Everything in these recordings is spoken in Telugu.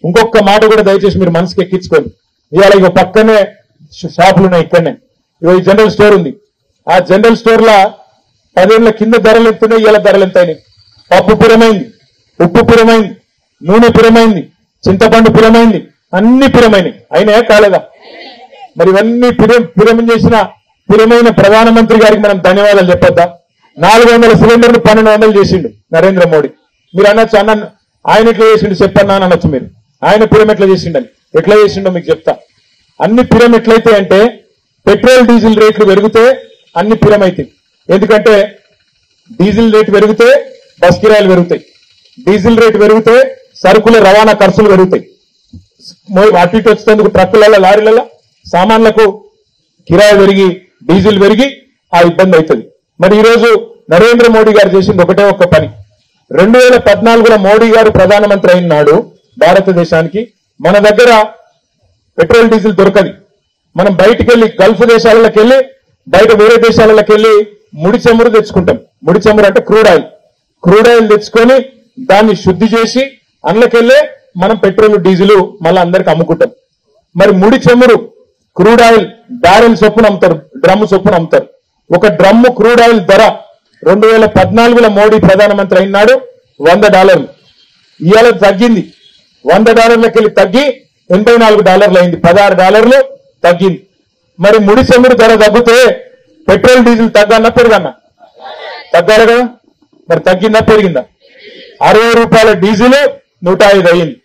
ఇంకొక మాట కూడా దయచేసి మీరు మనసుకి ఎక్కించుకోండి. ఇవాళ ఇక పక్కనే షాపులు ఉన్నాయి, ఇక్కడనే ఇక ఈ జనరల్ స్టోర్ ఉంది. ఆ జనరల్ స్టోర్ లా 10 ఏళ్ల కింద ధరలు ఎంతున్నాయి, ఇవాళ ధరలు ఎంత అయినాయి. పప్పు పిరమైంది, ఉప్పు పిరమైంది, నూనె పిరమైంది, చింతపండు పిరమైంది, అన్ని పిరమైనవి. అయినాయా కాలేదా? మరి ఇవన్నీ పిరమం చేసిన పిరమైన ప్రధానమంత్రి గారికి మనం ధన్యవాదాలు చెప్పొద్దా? 400 సిలిండర్లు 1200 చేసిండు నరేంద్ర మోడీ. మీరు అనొచ్చు, అన్న ఆయన ఎట్లా చేసిండు చెప్పన్నా అని అనొచ్చు మీరు. ఆయన పిరం ఎట్లా చేసిండని, ఎట్లా చేసిండో మీకు చెప్తా. అన్ని పిరం ఎట్లయితే అంటే పెట్రోల్ డీజిల్ రేట్లు పెరిగితే అన్ని పిరం అవుతాయి. ఎందుకంటే డీజిల్ రేటు పెరిగితే బస్ కిరాయిలు పెరుగుతాయి, డీజిల్ రేటు పెరిగితే సరుకుల రవాణా ఖర్చులు పెరుగుతాయి, అటు ఇటు వచ్చేందుకు ట్రక్కులలో లారీలలో సామాన్లకు కిరాయి పెరిగి డీజిల్ పెరిగి ఆ ఇబ్బంది అవుతుంది. మరి ఈరోజు నరేంద్ర మోడీ గారు చేసింది ఒకటే ఒక్క పని. 2014లో మోడీ గారు ప్రధానమంత్రి అయినాడు భారతదేశానికి. మన దగ్గర పెట్రోల్ డీజిల్ దొరకది. మనం బయటికి వెళ్ళి గల్ఫ్ దేశాలకి వెళ్ళి బయట వేరే దేశాలకి వెళ్ళి ముడి చమురు తెచ్చుకుంటాం. ముడి చమురు అంటే క్రూడ్ ఆయిల్ తెచ్చుకొని దాన్ని శుద్ధి చేసి అందులోకెళ్ళే మనం పెట్రోల్ డీజిల్ మళ్ళీ అందరికి అమ్ముకుంటాం. మరి ముడి చమురు క్రూడ్ ఆయిల్ బ్యారెల్ చొప్పున అమ్ముతారు, డ్రమ్ము చొప్పున అమ్ముతారు. ఒక డ్రమ్ము క్రూడ్ ఆయిల్ ధర 2014లో మోడీ ప్రధానమంత్రి అయినాడు $100. ఇవాళ తగ్గింది, $100 వెళ్ళి తగ్గి $84 అయింది, $16 తగ్గింది. మరి ముడి చమురు ధర తగ్గితే పెట్రోల్ డీజిల్ తగ్గన్నా పెరిగన్నా? తగ్గాలి కదా. మరి తగ్గిందా పెరిగిందా? 60 రూపాయల డీజిల్ 105 అయింది,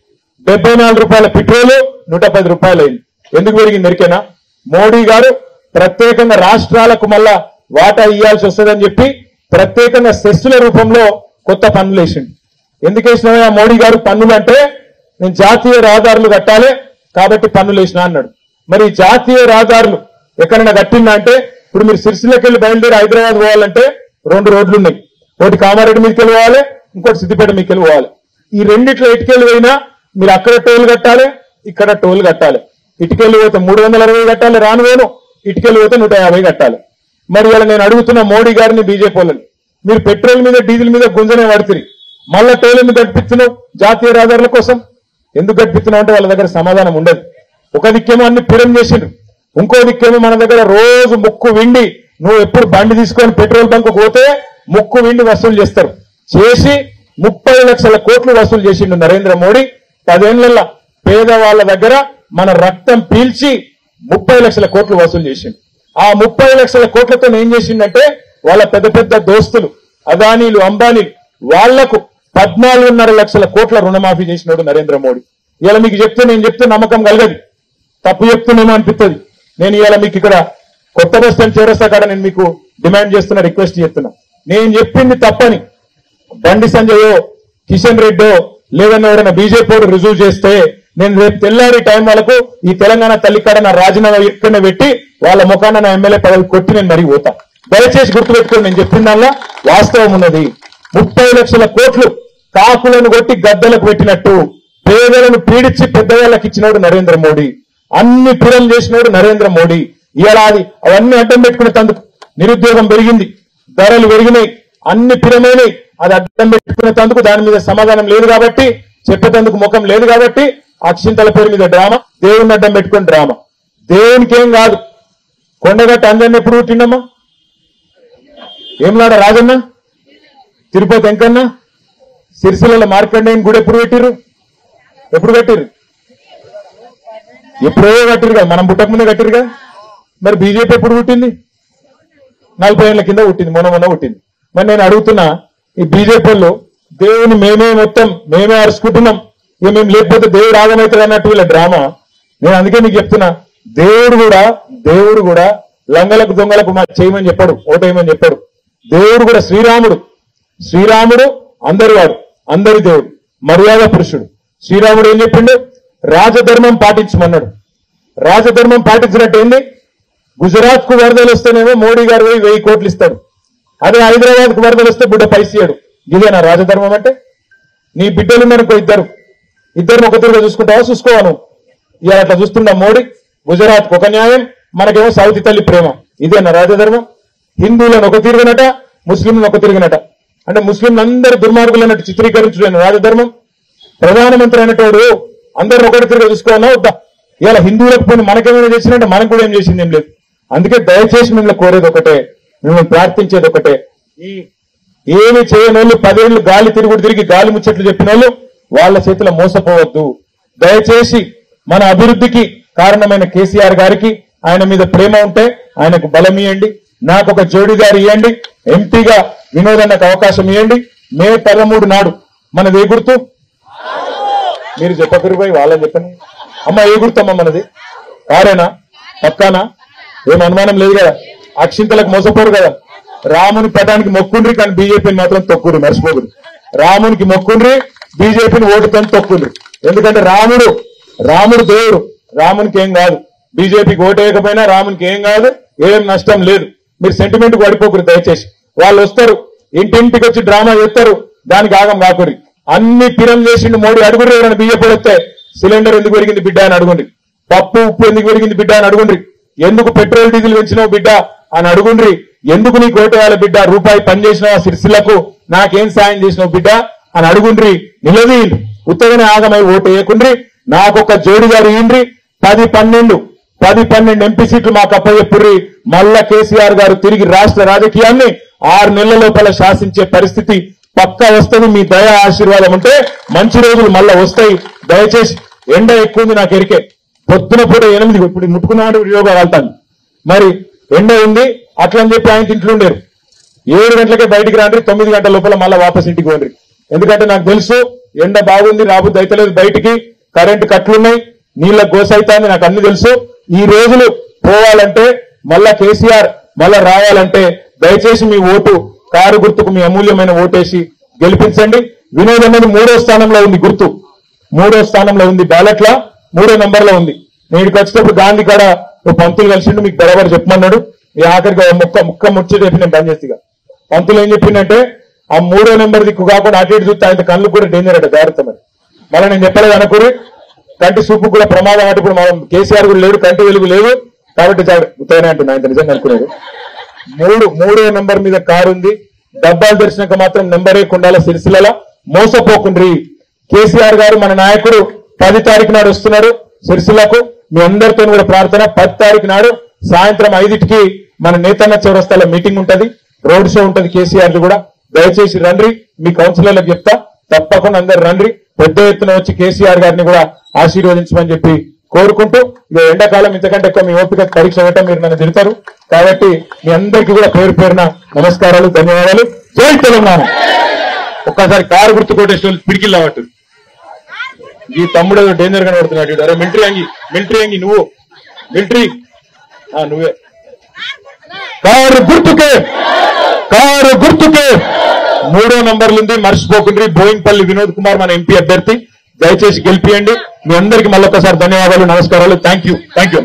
74 రూపాయల పెట్రోల్ 110 రూపాయలు అయింది. ఎందుకు పెరిగింది ఎరికేనా? మోడీ గారు ప్రత్యేకంగా రాష్ట్రాలకు మళ్ళా వాటా ఇవ్వాల్సి వస్తుందని చెప్పి ప్రత్యేకంగా సెస్సుల రూపంలో కొత్త పన్నులు వేసిండు. ఎందుకు వేసినా మోడీ గారు పన్నులు అంటే నేను జాతీయ రహదారులు కట్టాలి కాబట్టి పన్నులు వేసినా అన్నాడు. మరి జాతీయ రహదారులు ఎక్కడైనా కట్టిందా అంటే ఇప్పుడు మీరు సిరిసిల్లకి వెళ్ళి బయలుదేరి హైదరాబాద్ పోవాలంటే 2 రోడ్లు ఉన్నాయి. ఒకటి కామారెడ్డి మీదకి వెళ్ళి పోవాలి, ఇంకోటి సిద్దిపేట మీదకి వెళ్ళి పోవాలి. ఈ రెండిట్లో ఇటుకెళ్ళి పోయినా మీరు అక్కడ టోల్ కట్టాలి, ఇక్కడ టోల్ కట్టాలి. ఇటుకెళ్ళి పోతే 360 కట్టాలి రాను వేను, ఇటుకెళ్ళి పోతే 150 కట్టాలి. మరి ఇలా నేను అడుగుతున్న మోడీ గారిని, బీజేపీ వాళ్ళని, మీరు పెట్రోల్ మీద డీజిల్ మీద గుంజనే పడుతుంది, మళ్ళా టోల్ ఎందుకు గడిపిస్తున్నావు జాతీయ రహదారుల కోసం? ఎందుకు గడిపిస్తున్నావు అంటే వాళ్ళ దగ్గర సమాధానం ఉండదు. ఒక దిక్కేమో అన్ని పిరం చేసిండ్రు, ఇంకో దిక్కేమో మన దగ్గర రోజు ముక్కు విండి నువ్వు ఎప్పుడు బండి తీసుకొని పెట్రోల్ బంక్ పోతే ముక్కు విండి వసూలు చేస్తారు. చేసి 30 లక్షల కోట్లు వసూలు చేసిండు నరేంద్ర మోడీ. 10 ఏళ్లలో పేదవాళ్ల దగ్గర మన రక్తం పీల్చి 30 లక్షల కోట్లు వసూలు చేసిండు. ఆ 30 లక్షల కోట్లతో ఏం చేసిండంటే వాళ్ళ పెద్ద పెద్ద దోస్తులు అదానీలు, అంబానీలు వాళ్లకు 14.5 లక్షల కోట్ల రుణమాఫీ చేసినాడు నరేంద్ర మోడీ. ఇలా మీకు చెప్తే నేను చెప్తే నమ్మకం కలగదు, తప్పు చెప్తున్నామో అనిపిస్తుంది. నేను ఇవాళ మీకు ఇక్కడ కొత్త బస్ స్టాండ్ చౌరస్తా కాడ నేను మీకు డిమాండ్ చేస్తున్నా, రిక్వెస్ట్ చేస్తున్నా. నేను చెప్పింది తప్పని బండి సంజయో, కిషన్ రెడ్డో లేదన్నా ఎవరైనా బీజేపీ రుజువు చేస్తే నేను రేపు తెల్లారి టైం వరకు ఈ తెలంగాణ తల్లికాడ నా రాజీనామా ఎక్కడ పెట్టి వాళ్ళ ముఖాన నా ఎమ్మెల్యే పదవి కొట్టి నేను మరీ పోతా. దయచేసి గుర్తుపెట్టుకోండి, నేను చెప్పిన దానిలో వాస్తవం ఉన్నది. 30 లక్షల కోట్లు కాకులను కొట్టి గద్దలకు పెట్టినట్టు పేదలను పీడించి పెద్దవాళ్ళకి ఇచ్చినోడు నరేంద్ర మోడీ. అన్ని పిరం చేసినోడు నరేంద్ర మోడీ. ఏడాది అవన్నీ అడ్డం పెట్టుకునే తందుకు నిరుద్యోగం పెరిగింది, ధరలు పెరిగినాయి, అన్ని పిరమైనాయి. అది అడ్డం పెట్టుకునే తందుకు దాని మీద సమాధానం లేదు కాబట్టి, చెప్పేందుకు ముఖం లేదు కాబట్టి అక్షింతల పేరు మీద డ్రామా, దేవుని అడ్డం పెట్టుకుని డ్రామా. దేవునికి ఏం కాదు. కొండగట్ట అందరిని ఎప్పుడు పుట్టిండమ్మా? ఏంలాడ రాజన్న, తిరుపతి వెంకన్న, సిరిసిల్ల మార్కండేయని గుడి ఎప్పుడు పెట్టిర్రు? ఎప్పుడు కట్టిర్రు? ఎప్పుడో కట్టిరు కదా, మనం పుట్టక ముందే కట్టిరు కదా. మరి బీజేపీ ఎప్పుడు పుట్టింది? 40 ఏళ్ల కింద పుట్టింది, మొన్న పుట్టింది. మరి నేను అడుగుతున్నా, ఈ బీజేపీ వాళ్ళు దేవుని మేమే అరుచుకుంటున్నాం, ఇక మేము లేకపోతే దేవుడు ఆగమవుతుంది అన్నట్టు వీళ్ళ డ్రామా. నేను అందుకే మీకు చెప్తున్నా, దేవుడు కూడా లంగలకు దొంగలకు చేయమని చెప్పాడు, ఓటేయమని చెప్పాడు. దేవుడు కూడా శ్రీరాముడు అందరి వాడు, అందరి దేవుడు, మర్యాద పురుషుడు. శ్రీరాముడు ఏం చెప్పిండు? రాజధర్మం పాటించమన్నాడు. రాజధర్మం పాటించినట్టు ఏంది? గుజరాత్ కు వరదలు వస్తేనేమో మోడీ గారు 1000 కోట్లు ఇస్తాడు, అదే హైదరాబాద్ కు వరదలు వస్తే బిడ్డ పైసియాడు. ఇదేనా రాజధర్మం అంటే? నీ బిడ్డలున్నారనుకో, ఇద్దరు ఒక తీరుగా చూసుకుంటావా? చూసుకోవాను. ఇలా అట్లా చూస్తున్నా మోడీ. గుజరాత్ ఒక న్యాయం, మనకేమో సౌతి తల్లి ప్రేమ. ఇదేనా రాజధర్మం? హిందువులను ఒక తీరుగనట, ముస్లింలను ఒక తిరిగినట. అంటే ముస్లింలందరూ దుర్మార్గులు అన్నట్టు చిత్రీకరించడం రాజధర్మం. ప్రధానమంత్రి అనేటోడు అందరూ ఒకటి తిరిగి చూసుకోవాలా వద్దా? ఇలా హిందువులకు పోయి మనకేమైనా చేసినట్టే మనకు కూడా ఏం చేసింది ఏం లేదు. అందుకే దయచేసి మిమ్మల్ని కోరేది ఒకటే, మిమ్మల్ని ప్రార్థించేది ఒకటే, ఈ ఏమి చేయని వాళ్ళు 10 ఏళ్ళు గాలి తిరిగి గాలి ముచ్చట్లు చెప్పిన వాళ్ళు వాళ్ళ చేతిలో మోసపోవద్దు. దయచేసి మన అభివృద్ధికి కారణమైన కేసీఆర్ గారికి ఆయన మీద ప్రేమ ఉంటే ఆయనకు బలం ఇవ్వండి, నాకు ఒక జోడీదారు ఇవ్వండి, ఎంపీగా వినోదన్నకు అవకాశం ఇవ్వండి. మే 13 నాడు మనది ఏ గుర్తు? మీరు చెప్పకరు పోయి వాళ్ళని చెప్పండి. అమ్మ ఏ గుర్తమ్మ మనది? కారేనా? పక్కానా? ఏం అనుమానం లేదు కదా? అక్షింతలకు మోసపోరు కదా? రాముని పటానికి మొక్కుండ్రి, కానీ బీజేపీని మాత్రం తొక్కురు, మర్చిపోకురు. రామునికి మొక్కుండ్రి, బీజేపీని ఓటుతో తొక్కుండ్రి. ఎందుకంటే రాముడు దేవుడు, రామునికి ఏం కాదు. బీజేపీకి ఓటేయకపోయినా రామునికి ఏం కాదు, ఏం నష్టం లేదు. మీరు సెంటిమెంట్ పడిపోకరు దయచేసి. వాళ్ళు వస్తారు, ఇంటింటికి వచ్చి డ్రామా చేస్తారు, దానికి ఆగం కాకురి. అన్ని పిరం చేసిండు మోడీ. అడుగురు ఎవరైనా బియ్యపడి వస్తే సిలిండర్ ఎందుకు పెరిగింది బిడ్డ అని అడుగుండ్రి, పప్పు ఉప్పు ఎందుకు పెరిగింది బిడ్డ అని అడుగుండ్రి, ఎందుకు పెట్రోల్ డీజిల్ పెంచినావు బిడ్డ అని అడుగుండ్రి, ఎందుకు నీకు ఓటేయాలి బిడ్డ, రూపాయి పని చేసినావు సిరిసిల్లకు, నాకేం సాయం చేసినావు బిడ్డ అని అడుగుండ్రి. నిలదీయండి, ఉత్తగానే ఆగమై ఓటు వేయకుండ్రి. నాకొక జోడిగారు ఇయ్యండ్రి. 10-12 ఎంపీ సీట్లు మాకు అప్పచెప్పుర్రి. మళ్ళా కేసీఆర్ గారు తిరిగి రాష్ట్ర రాజకీయాన్ని 6 నెలల లోపల శాసించే పరిస్థితి పక్కా వస్తుంది. మీ దయ ఆశీర్వాదం ఉంటే మంచి రోజులు మళ్ళా వస్తాయి. దయచేసి ఎండ ఎక్కువ ఉంది, నాకు ఎరికే. పొద్దున పూట 8, ఇప్పుడు ముట్టుకున్నాడు యోగా వెళ్తాను. మరి ఎండ ఉంది అట్లని చెప్పి ఆయన ఇంట్లో ఉండేరు. 7 గంటలకే బయటికి రాండ్రి, 9 గంటల లోపల మళ్ళా వాపస్ ఇంటికి పోండి. ఎందుకంటే నాకు తెలుసు ఎండ బాగుంది, రాబుద్ది అయితలేదు బయటికి, కరెంటు కట్లున్నాయి, నీళ్ళ గోస అవుతుంది, నాకు అన్ని తెలుసు. ఈ రోజులు పోవాలంటే మళ్ళా కేసీఆర్ మళ్ళా రావాలంటే దయచేసి మీ ఓటు కారు గుర్తుకు మీ అమూల్యమైన ఓటేసి గెలిపించండి. వినోద్ అనేది 3వ స్థానంలో ఉంది, గుర్తు 3వ స్థానంలో ఉంది, బ్యాలెట్ల 3వ నెంబర్ లో ఉంది. నేటికి వచ్చేటప్పుడు గాంధీ కాడ పంతులు కలిసిండు, మీకు బరాబర్ చెప్పమన్నాడు. ఈ ఆఖరికి ముక్క ముచ్చట చెప్పి నేను బంద్ చేస్తా. పంతులు ఏం చెప్పిందంటే ఆ 3వ నెంబర్ దిక్కు కాకుండా అటు ఇటు చూస్తే ఆయన కళ్ళు కూడా డేంజర్ అట, జాగ్రత్త. మరి మళ్ళీ నేను చెప్పలేదు అనుకుని, కంటి చూపు కూడా ప్రమాదం అంటే ఇప్పుడు మనం కేసీఆర్ కూడా లేడు, కంటి వెలుగు లేదు కాబట్టి ఉత్తగానే అంటున్నా, ఆయన నిజంగా అనుకునేది. 3వ నెంబర్ మీద కారు ఉంది. డబ్బాలు తెరిచినాక మాత్రం నెంబర్ ఉండాలి. సిరిసిల్ల మోసపోకుండ్రి. కేసీఆర్ గారు మన నాయకుడు 10 తారీఖు నాడు వస్తున్నారు సిరిసిల్లకు. మీ అందరితో కూడా ప్రార్థన, 10 తారీఖు నాడు సాయంత్రం 5కి మన నేతన్న చౌరస్తాలో మీటింగ్ ఉంటది, రోడ్ షో ఉంటది కేసీఆర్ది కూడా. దయచేసి రండి, మీ కౌన్సిలర్లకు చెప్తా, తప్పకుండా అందరు రండి. పెద్ద ఎత్తున వచ్చి కేసీఆర్ గారిని కూడా ఆశీర్వదించమని చెప్పి కోరుకుంటూ, ఇక ఎండాకాలం ఇంతకంటే ఎక్కువ మీ ఓపిక పరీక్ష పెట్టడం మీరు నన్ను తిడతారు కాబట్టి మీ అందరికీ కూడా పేరు పేరున నమస్కారాలు, ధన్యవాదాలు. జై తెలంగాణ. ఒక్కసారి కారు గుర్తు కొట్టేసి పిడికిల్ అవ్వట్టు. ఈ తమ్ముడు డేంజర్ కనబడుతున్నాడు. అరే మిలిటరీ అంగి నువ్వు మిలిటరీ నువ్వే. కారు గుర్తుకే 3వ నంబర్లు ఉంది, మర్చిపోకుండ్రి. బోయింపల్లి వినోద్ కుమార్ మన ఎంపీ అభ్యర్థి, దయచేసి గెలిపియండి. మీ అందరికీ మళ్ళొకసారి ధన్యవాదాలు, నమస్కారాలు. Thank you.